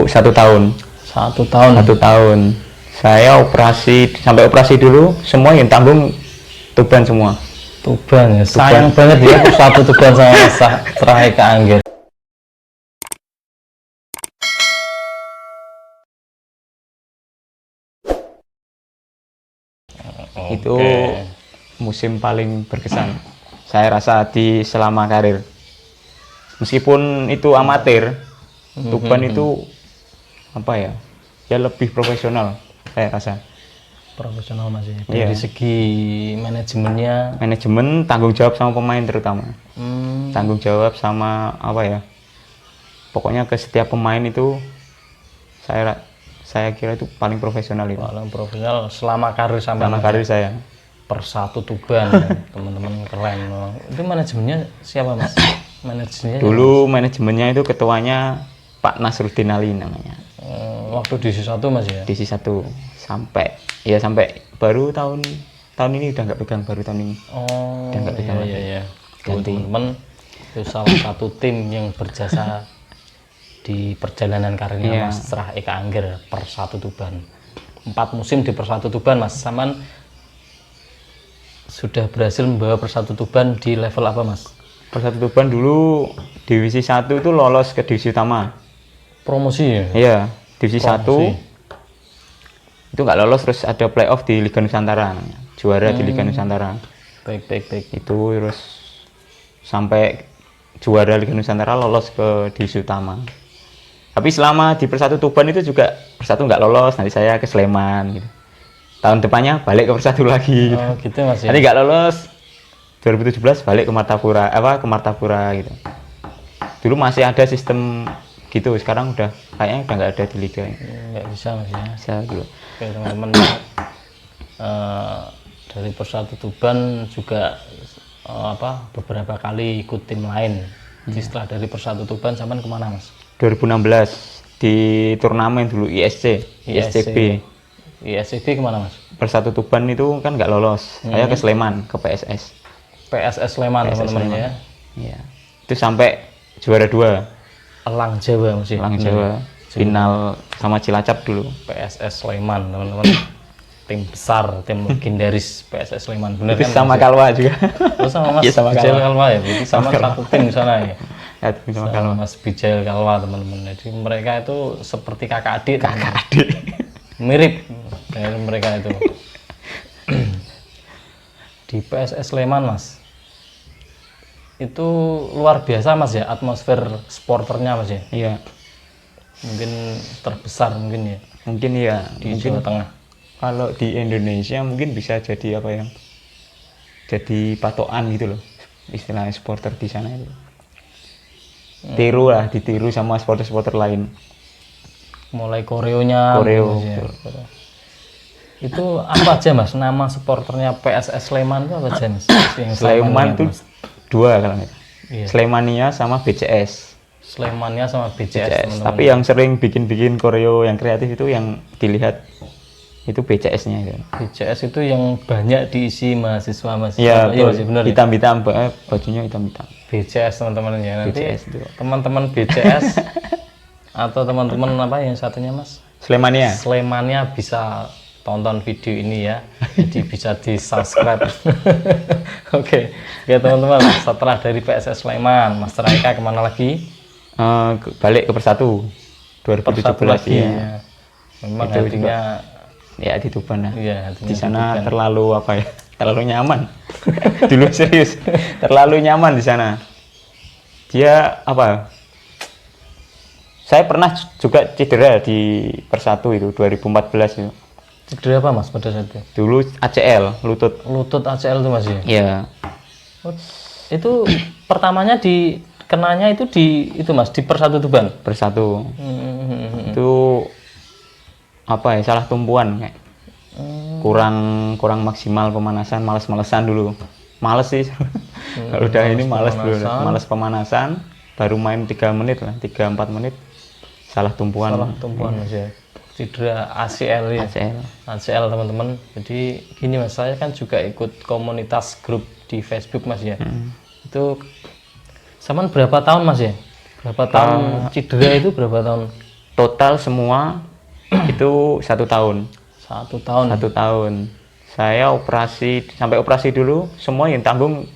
1 tahun. 1 tahun. 1 tahun. Saya sampai operasi dulu semua yang tanggung Tuban semua. Tuban ya. Sayang banget ya Persatu Tuban sama Mesra Eka Angger. Itu musim paling berkesan saya rasa selama karir. Meskipun itu amatir, Tuban itu apa ya? Ya lebih profesional saya rasa. Profesional Mas ya. Dari segi manajemennya, manajemen, tanggung jawab sama pemain terutama. Tanggung jawab sama apa ya? Pokoknya ke setiap pemain itu saya kira itu paling profesional itu. Paling profesional selama karir Selama karir saya. Persatu Tuban, teman-teman keren. Itu manajemennya siapa Mas? Manajemennya dulu manajemennya itu ketuanya Pak Nasruddin Ali namanya. Waktu di DC1 Mas ya? DC 1 sampai baru tahun ini udah nggak pegang, baru tahun ini. Udah nggak pegang lagi. Iya. Teman-teman itu salah satu tim yang berjasa di perjalanan karirnya Mas Mesra Eka Angger Persatu Tuban. 4 musim di Persatu Tuban Mas. Saman sudah berhasil membawa Persatu Tuban di level apa Mas? Persatu Tuban dulu divisi 1 itu lolos ke divisi utama. Promosi ya? Iya, divisi 1 itu nggak lolos, terus ada playoff di Liga Nusantara, juara di Liga Nusantara. Baik. Itu terus sampai juara Liga Nusantara lolos ke divisi utama. Tapi selama di Persatu Tuban itu juga Persatu nggak lolos, nanti saya ke Sleman gitu. Tahun depannya balik ke Persatu lagi gitu. Gitu Mas ya? Nanti nggak lolos 2017 balik ke Martapura gitu. Dulu masih ada sistem gitu, sekarang kayaknya udah nggak ada di liga. Nggak bisa Mas ya? Bisa dulu. Oke teman-teman, dari Persatu Tuban juga beberapa kali ikut tim lain. Setelah dari Persatu Tuban sampai kemana Mas? 2016 di turnamen dulu ISCB kemana Mas? Persatu Tuban itu kan nggak lolos, saya ke Sleman, ke PSS Sleman teman-teman ya. Iya, itu sampai juara 2 Elang Jawa Mas ya? Elang Jawa, final sama Cilacap dulu. PSS Sleman teman-teman. Tim besar, tim legendaris PSS Sleman. Bener itu kan? sama Kalwa juga. Oh, sama Mas Iya, sama Bijail Kalwa. Kalwa ya? Berarti sama satu tim di sana ya? Ya, sama Kalwa. Mas Bijail Kalwa teman-teman. Jadi mereka itu seperti kakak adik. Mirip dari mereka itu. Di PSS Sleman Mas, itu luar biasa Mas ya, atmosfer supporternya Mas ya? Iya. Mungkin terbesar mungkin ya? Mungkin ya. Di Jawa Tengah. Kalau di Indonesia mungkin bisa jadi apa ya? Jadi patokan gitu loh. Istilahnya supporter di sana itu. Ditiru sama supporter-supporter lain. Mulai koreonya. Koreo. Ya. Itu apa aja Mas? Nama supporternya PSS Sleman itu apa aja Mas? Sleman itu 2 kalau nggak. Iya. Slemania sama BCS. Slemania sama BCS. Teman-teman. Tapi yang sering bikin koreo yang kreatif itu yang dilihat itu BCS-nya itu. BCS itu yang banyak diisi mahasiswa. Iya, benar. Hitam-hitam, bajunya hitam-hitam. BCS teman-teman ya. Nanti BCS itu. teman-teman BCS atau teman-teman apa yang satunya Mas? Slemania bisa tonton video ini ya. Jadi bisa di-subscribe. Oke, teman-teman, setelah dari PSS Sleman, Mas Eka kemana lagi? Balik ke Persatu 2017 lagi, ya. ya. Memang hatinya ya di Tuban lah. Iya, di sana terlalu terlalu nyaman. Dulu serius, terlalu nyaman di sana. Dia saya pernah juga cedera di Persatu itu 2014 itu. Cedera apa Mas pada saat itu? Dulu ACL, lutut ACL itu Mas ya? Iya. Itu pertamanya kenanya itu itu Mas di Persatu Tuban. Persatu. Itu salah tumpuan kayak. Kurang maksimal pemanasan, males-malesan dulu. Males sih. Kalau udah ini males dulu, males pemanasan, baru main 3 menit lah, 3-4 menit. Salah tumpuan Mas ya. Cedera ACL ya. ACL teman-teman. Jadi gini Mas, saya kan juga ikut komunitas grup di Facebook Mas ya. Itu Saman berapa tahun Mas ya? Berapa tahun cedera itu berapa tahun? total semua itu 1 tahun. 1 tahun. 1 tahun. Saya sampai operasi dulu semua yang tanggung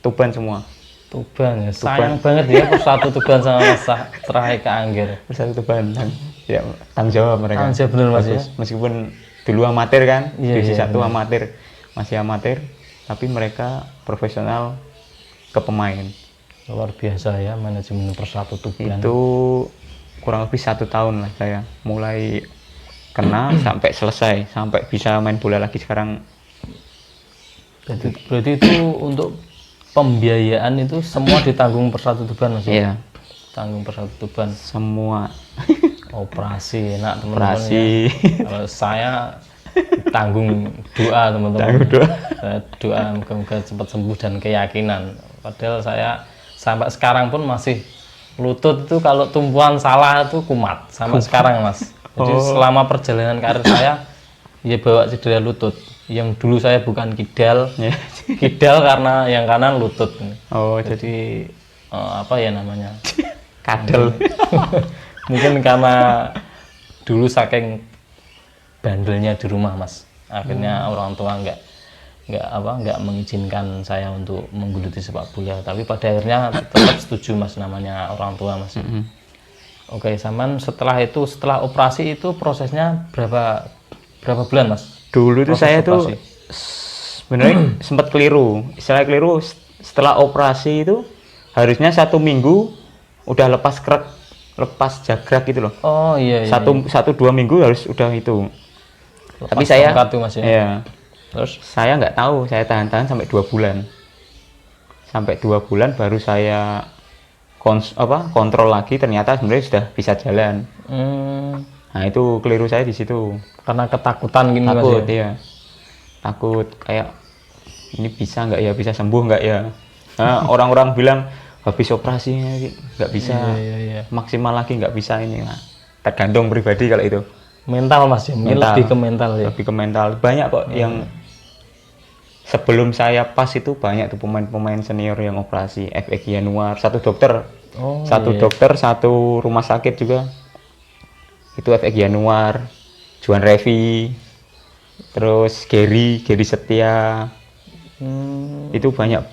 Tuban semua. Tuban ya. Sayang banget ya Persatu Tuban sama Mas Terakhir ke Angger. Persatu Tuban. Ya, tanggung jawab mereka. Tanggung jawab bener Mas ya. Meskipun dulu amatir kan, divisi 1 bener. amatir, masih amatir, tapi mereka profesional ke pemain. Luar biasa ya manajemen Persatu Tuban. Itu kurang lebih 1 tahun lah saya, mulai kena sampai selesai, sampai bisa main bola lagi sekarang. Berarti itu untuk pembiayaan itu semua ditanggung Persatu Tuban Mas? Iya. Tanggung Persatu Tuban. Semua. Operasi enak teman-teman Operasi. ya. Kalau saya tanggung doa teman-teman. Tanggung doa. Saya doa moga-moga cepat sembuh dan keyakinan. Padahal saya sampai sekarang pun masih lutut itu kalau tumpuan salah itu kumat sampai sekarang Mas. Jadi selama perjalanan karir saya ya bawa cedera lutut. Yang dulu saya bukan kidal, kidal karena yang kanan lutut. Oh, jadi apa ya namanya? Kadel. Mungkin karena dulu saking bandelnya di rumah Mas. Akhirnya orang tua nggak mengizinkan saya untuk menggeluti sepak bola. Tapi pada akhirnya tetap setuju Mas namanya orang tua Mas. Oke, Saman setelah operasi itu prosesnya berapa bulan Mas? Dulu itu saya tuh sebenarnya sempat keliru. Istilah keliru setelah operasi itu harusnya 1 minggu udah lepas jagrak gitu loh. Oh iya. 1-2 minggu harus udah itu. Lepas tapi saya tuh, Mas, ya? Iya. Terus saya nggak tahu, saya tahan sampai 2 bulan. Sampai 2 bulan baru saya kontrol lagi, ternyata sebenarnya sudah bisa jalan. Nah itu keliru saya di situ. Karena ketakutan gini Mas Takut ya? Iya. Takut kayak ini bisa nggak ya, bisa sembuh nggak ya. Nah, orang-orang bilang habis operasi nggak bisa maksimal lagi, nggak bisa ini. Nah, tergantung pribadi kalau itu. Mental Mas ya, lebih ke mental ya. Lebih ke mental. Banyak kok yang sebelum saya pas itu banyak tuh pemain-pemain senior yang operasi. FX Januar, satu dokter, satu rumah sakit juga. Itu FX Januar, Juan Revi, terus Gary Setia. Itu banyak.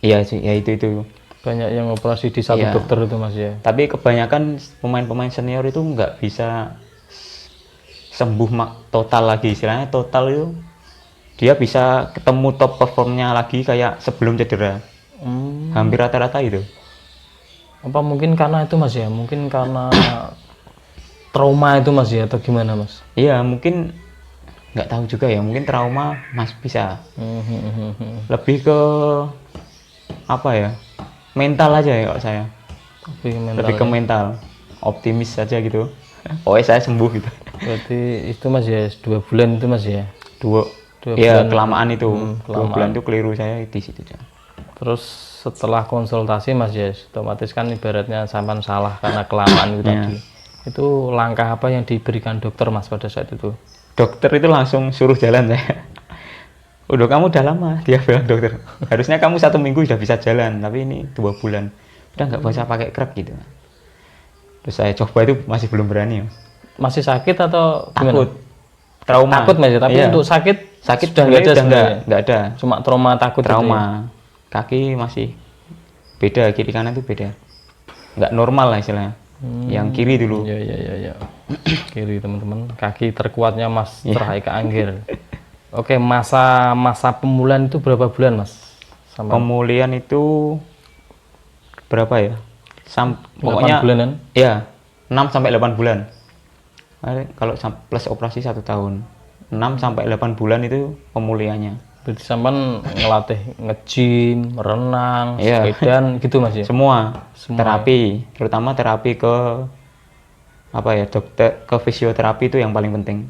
Iya sih, ya itu. Banyak yang operasi di satu dokter itu Mas ya. Tapi kebanyakan pemain-pemain senior itu nggak bisa sembuh total lagi, istilahnya total itu dia bisa ketemu top performnya lagi kayak sebelum cedera. Hampir rata-rata itu. Apa mungkin karena itu Mas ya? Mungkin karena trauma itu Mas ya, atau gimana Mas? Iya mungkin, nggak tahu juga ya, mungkin trauma Mas bisa. Lebih ke apa ya, mental aja ya kalau saya. Lebih ke mental, optimis saja gitu. Oh saya sembuh gitu. Berarti itu Mas ya, 2 bulan itu Mas ya? 2 ya, bulan kelamaan itu. 2 bulan itu keliru saya di situ. Terus setelah konsultasi Mas ya, otomatis kan ibaratnya sampan salah karena kelamaan itu tadi. Itu langkah apa yang diberikan dokter Mas pada saat itu? Dokter itu langsung suruh jalan saya. Udah kamu udah lama, dia bilang dokter. Harusnya kamu 1 minggu sudah bisa jalan, tapi ini 2 bulan. Udah nggak usah pakai krep gitu. Terus saya coba itu masih belum berani. Masih sakit atau takut? Gimana? Trauma. Takut Mas ya, tapi untuk sakit sudah nggak ada. Cuma trauma takut. Trauma. Kaki masih beda, kiri kanan itu beda. Nggak normal lah istilahnya. Yang kiri dulu. Iya. Kiri teman-teman. Kaki terkuatnya Mas Terakhir ke Angger. Oke, masa pemulihan itu berapa bulan Mas? Pemulihan itu berapa ya? Pokoknya 8 bulanan? Iya, 6 sampai 8 bulan. Kalau plus operasi 1 tahun. 6 sampai 8 bulan itu pemulihannya. Berarti sampean ngelatih nge-gym, renang, sepedaan gitu Mas ya? Semua. Terapi, terutama terapi ke dokter, ke fisioterapi itu yang paling penting.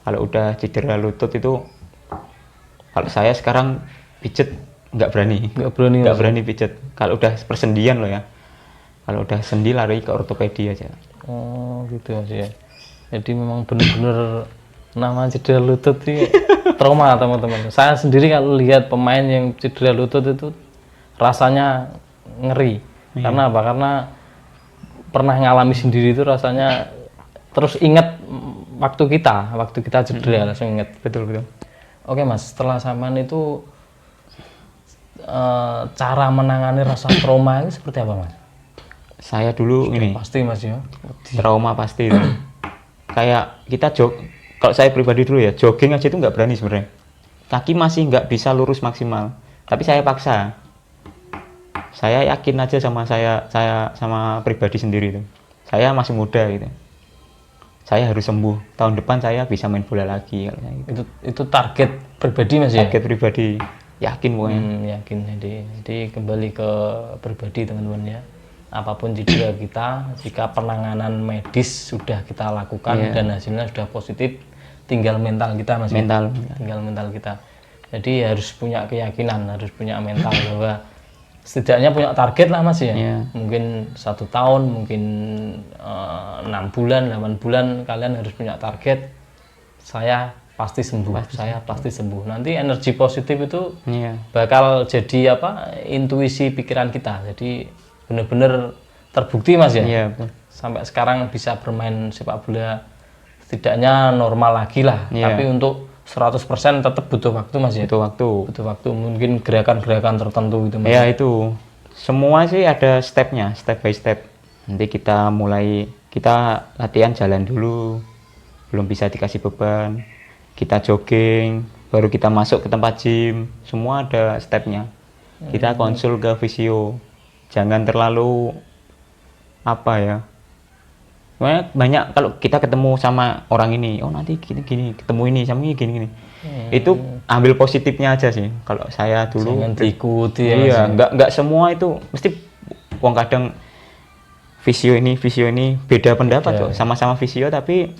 Kalau udah cedera lutut itu, kalau saya sekarang pijet nggak berani pijet. Kalau udah persendian loh ya. Kalau udah sendi lari ke ortopedi aja. Oh gitu Mas ya. Jadi memang benar-benar nama cedera lutut sih trauma teman-teman. Saya sendiri kalau lihat pemain yang cedera lutut itu rasanya ngeri. Karena apa? Karena pernah ngalami sendiri itu rasanya terus ingat waktu kita cedera langsung ingat. Betul. Oke Mas, setelah sampean itu cara menangani rasa trauma itu seperti apa Mas? Saya dulu ini Pasti Mas ya. trauma pasti itu. Kayak kita kalau saya pribadi dulu ya, jogging aja itu nggak berani sebenarnya. Kaki masih nggak bisa lurus maksimal, tapi saya paksa. Saya yakin aja sama saya sama pribadi sendiri itu. Saya masih muda gitu. Saya harus sembuh. Tahun depan saya bisa main bola lagi. Gitu. Itu target pribadi Mas ya? Target pribadi. Yakin pokoknya. Yakin. Jadi kembali ke pribadi teman-teman ya. Apapun cedera kita, jika penanganan medis sudah kita lakukan dan hasilnya sudah positif, tinggal mental kita Mas. Tinggal mental kita. Jadi harus punya keyakinan, harus punya mental bahwa setidaknya punya target lah Mas ya. Mungkin 1 tahun, mungkin 6 bulan, 8 bulan kalian harus punya target. Saya pasti sembuh. Pasti sembuh. Nanti energi positif itu bakal jadi intuisi pikiran kita. Jadi benar-benar terbukti Mas ya. Betul. Sampai sekarang bisa bermain sepak bola setidaknya normal lagi lah. Tapi untuk 100% tetap butuh waktu Mas ya. Butuh waktu. Mungkin gerakan-gerakan tertentu gitu Mas. Ya itu. Semua sih ada stepnya, step by step. Nanti kita latihan jalan dulu. Belum bisa dikasih beban. Kita jogging, baru kita masuk ke tempat gym. Semua ada stepnya. Kita konsul ke fisio. Jangan terlalu banyak kalau kita ketemu sama orang ini, nanti gini ketemu ini sama ini gini. Itu ambil positifnya aja sih. Kalau saya dulu jangan diikuti ya. Iya, enggak semua itu mesti kadang fisio ini beda pendapat kok. Sama-sama fisio tapi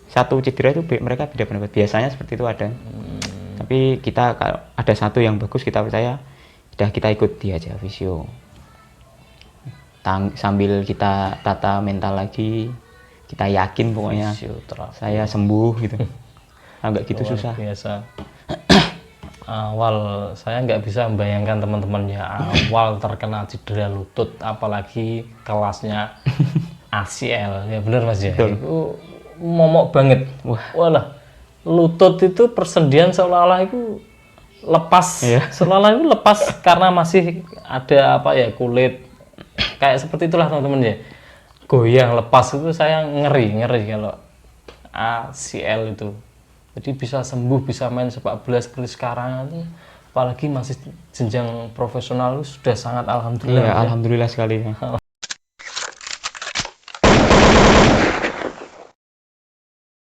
satu cedera itu mereka beda pendapat. Biasanya seperti itu ada. Tapi kita kalau ada satu yang bagus kita percaya, kita ikut dia aja fisio. Sambil kita tata mental lagi, kita yakin pokoknya saya sembuh gitu. Agak gitu susah. Biasa. Awal saya nggak bisa membayangkan teman-teman ya, awal terkena cedera lutut, apalagi kelasnya ACL, ya benar Mas ya. Betul. Itu momok banget. Walah, lutut itu persendian seolah-olah itu lepas, seolah-olah itu lepas karena masih ada kulit. Kayak seperti itulah teman-teman ya, goyang lepas itu saya ngeri kalau ACL itu. Jadi bisa sembuh, bisa main sepak bola seperti sekarang itu, apalagi masih jenjang profesional, sudah sangat alhamdulillah. Alhamdulillah sekali.